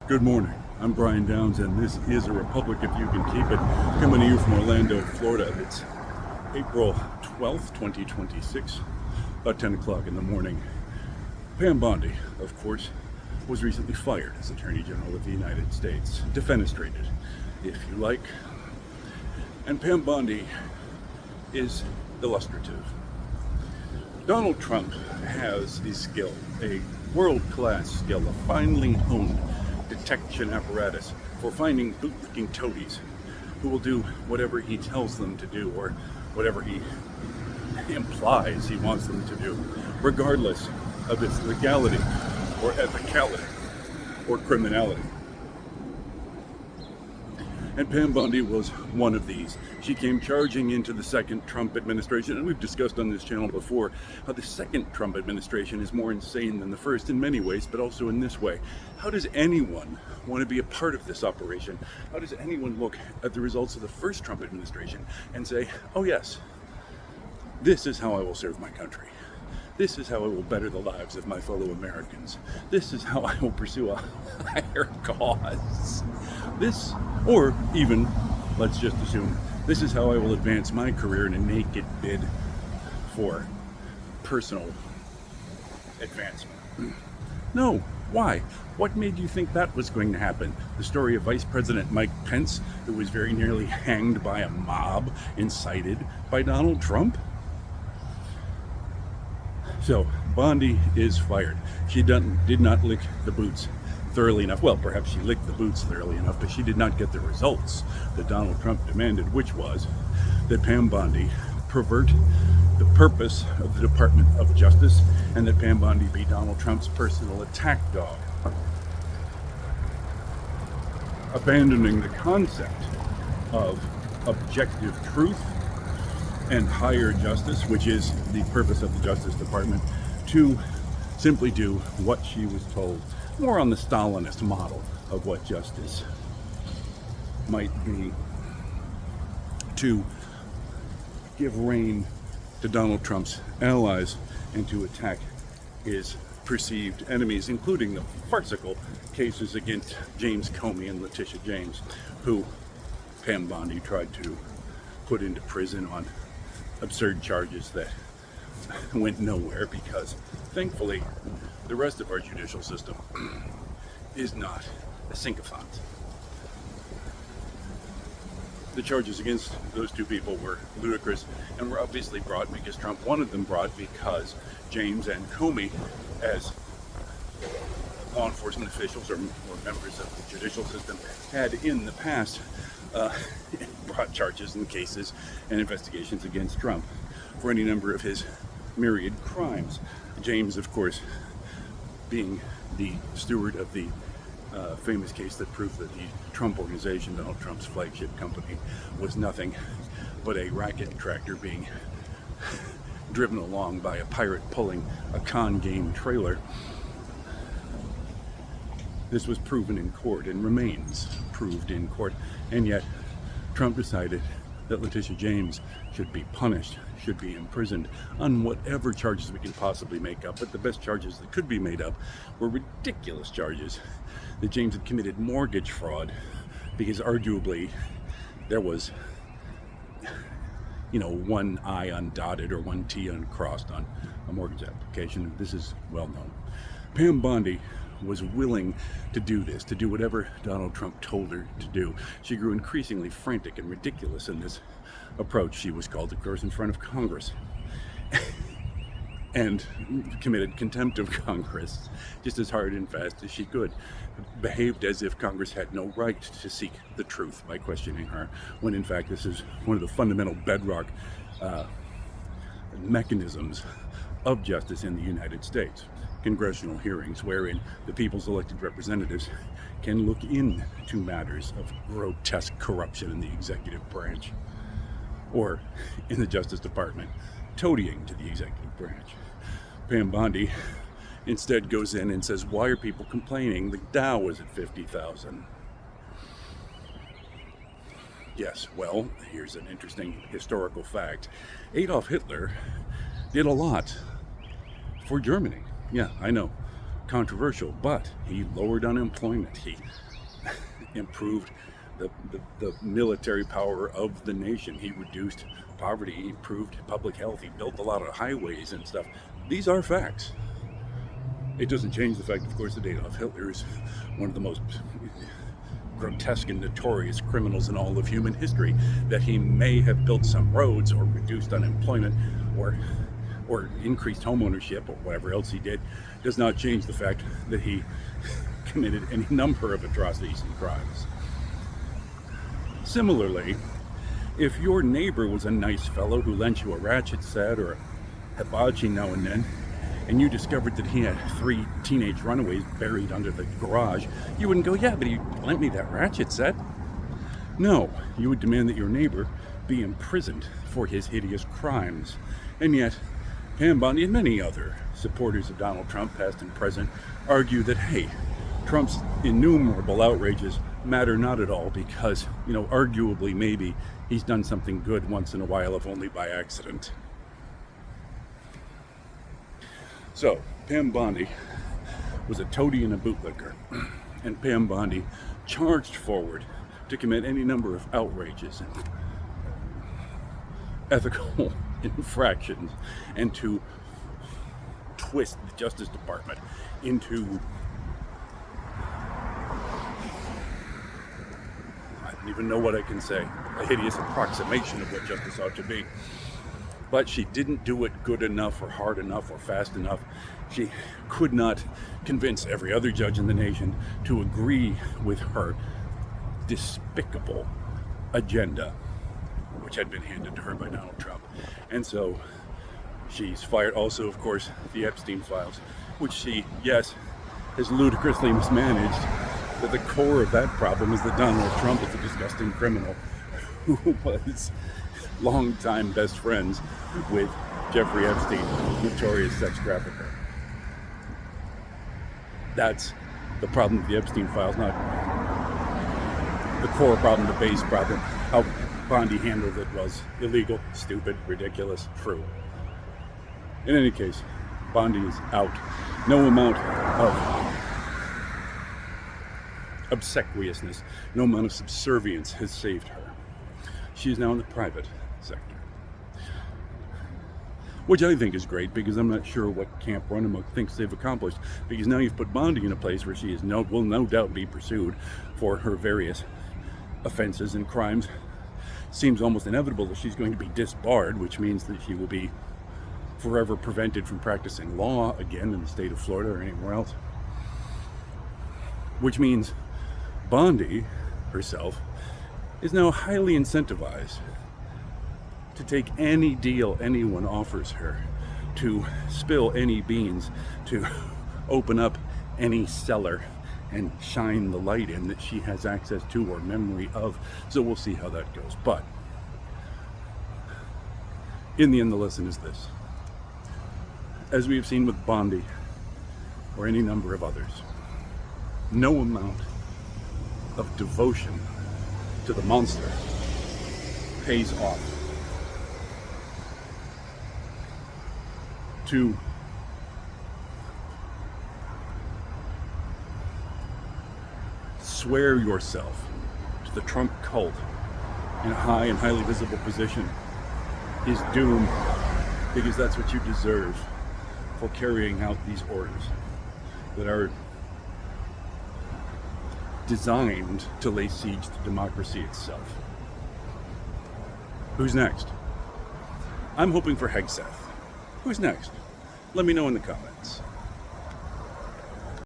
Good morning. I'm Brian Downs, and this is A Republic If You Can Keep It, coming to you from Orlando, Florida. It's April 12th, 2026, about 10 o'clock in the morning. Pam Bondi, of course, was recently fired as Attorney General of the United States. Defenestrated, if you like. And Pam Bondi is illustrative. Donald Trump has a skill, a world-class skill, a finely honed detection apparatus for finding bootlicking toadies who will do whatever he tells them to do or whatever he implies he wants them to do, regardless of its legality or ethicality or criminality. And Pam Bondi was one of these. She came charging into the second Trump administration, and we've discussed on this channel before how the second Trump administration is more insane than the first in many ways, but also in this way. How does anyone want to be a part of this operation? How does anyone look at the results of the first Trump administration and say, oh yes, this is how I will serve my country. This is how I will better the lives of my fellow Americans. This is how I will pursue a higher cause. This, or even, let's just assume, this is how I will advance my career in a naked bid for personal advancement. No, why? What made you think that was going to happen? The story of Vice President Mike Pence, who was very nearly hanged by a mob incited by Donald Trump? So, Bondi is fired. She did not lick the boots thoroughly enough. Well, perhaps she licked the boots thoroughly enough, but she did not get the results that Donald Trump demanded, which was that Pam Bondi pervert the purpose of the Department of Justice and that Pam Bondi be Donald Trump's personal attack dog. Abandoning the concept of objective truth and higher justice, which is the purpose of the Justice Department, to simply do what she was told, more on the Stalinist model of what justice might be, to give rein to Donald Trump's allies and to attack his perceived enemies, including the farcical cases against James Comey and Letitia James, who Pam Bondi tried to put into prison on absurd charges that went nowhere because, thankfully, the rest of our judicial system is not a sycophant. The charges against those two people were ludicrous and were obviously brought because Trump wanted them brought because James and Comey, as law enforcement officials or members of the judicial system, had in the past brought charges and cases and investigations against Trump for any number of his myriad crimes. James, of course, being the steward of the famous case that proved that the Trump Organization, Donald Trump's flagship company, was nothing but a racket tractor being driven along by a pirate pulling a con game trailer. This was proven in court and remains proved in court, and yet Trump decided that Letitia James should be punished, should be imprisoned on whatever charges we can possibly make up. But the best charges that could be made up were ridiculous charges that James had committed mortgage fraud because arguably there was, one I undotted or one T uncrossed on a mortgage application. This is well known. Pam Bondi was willing to do this, to do whatever Donald Trump told her to do. She grew increasingly frantic and ridiculous in this approach. She was called, of course, in front of Congress and committed contempt of Congress just as hard and fast as she could. Behaved as if Congress had no right to seek the truth by questioning her, when in fact this is one of the fundamental bedrock mechanisms of justice in the United States. Congressional hearings wherein the people's elected representatives can look into matters of grotesque corruption in the executive branch or in the Justice Department, toadying to the executive branch. Pam Bondi instead goes in and says, why are people complaining? The Dow was at 50,000. Yes, well, here's an interesting historical fact. Adolf Hitler did a lot for Germany. Yeah, I know. controversial, but he lowered unemployment. He improved the military power of the nation. He reduced poverty. He improved public health. He built a lot of highways and stuff. These are facts. It doesn't change the fact, of course, that Adolf Hitler is one of the most grotesque and notorious criminals in all of human history. That he may have built some roads or reduced unemployment or increased homeownership or whatever else he did does not change the fact that he committed any number of atrocities and crimes. Similarly, if your neighbor was a nice fellow who lent you a ratchet set or a hibachi now and then, and you discovered that he had 3 teenage runaways buried under the garage, you wouldn't go, yeah, but he lent me that ratchet set. No, you would demand that your neighbor be imprisoned for his hideous crimes. And yet, Pam Bondi and many other supporters of Donald Trump, past and present, argue that, hey, Trump's innumerable outrages matter not at all because, arguably maybe he's done something good once in a while, if only by accident. So, Pam Bondi was a toady and a bootlicker, and Pam Bondi charged forward to commit any number of outrages and ethical infractions and to twist the Justice Department into, I don't even know what I can say, a hideous approximation of what justice ought to be. But she didn't do it good enough or hard enough or fast enough. She could not convince every other judge in the nation to agree with her despicable agenda, which had been handed to her by Donald Trump. And so she's fired. Also, of course, the Epstein files, which she, yes, has ludicrously mismanaged. But the core of that problem is that Donald Trump is a disgusting criminal who was longtime best friends with Jeffrey Epstein, notorious sex trafficker. That's the problem with the Epstein files, not the core problem, the base problem. How Bondi handled it was illegal, stupid, ridiculous, true. In any case, Bondi is out. No amount of obsequiousness, no amount of subservience has saved her. She is now in the private sector, which I think is great because I'm not sure what Camp Runamuck thinks they've accomplished, because now you've put Bondi in a place where she will no doubt be pursued for her various offenses and crimes. Seems almost inevitable that she's going to be disbarred, which means that she will be forever prevented from practicing law again in the state of Florida or anywhere else, which means Bondi herself is now highly incentivized to take any deal anyone offers her, to spill any beans, to open up any cellar and shine the light in that she has access to or memory of. So we'll see how that goes. But in the end, the lesson is this. As we have seen with Bondi or any number of others, no amount of devotion to the monster pays off. To swear yourself to the Trump cult in a high and highly visible position is doom, because that's what you deserve for carrying out these orders that are designed to lay siege to democracy itself. Who's next? I'm hoping for Hegseth. Who's next? Let me know in the comments.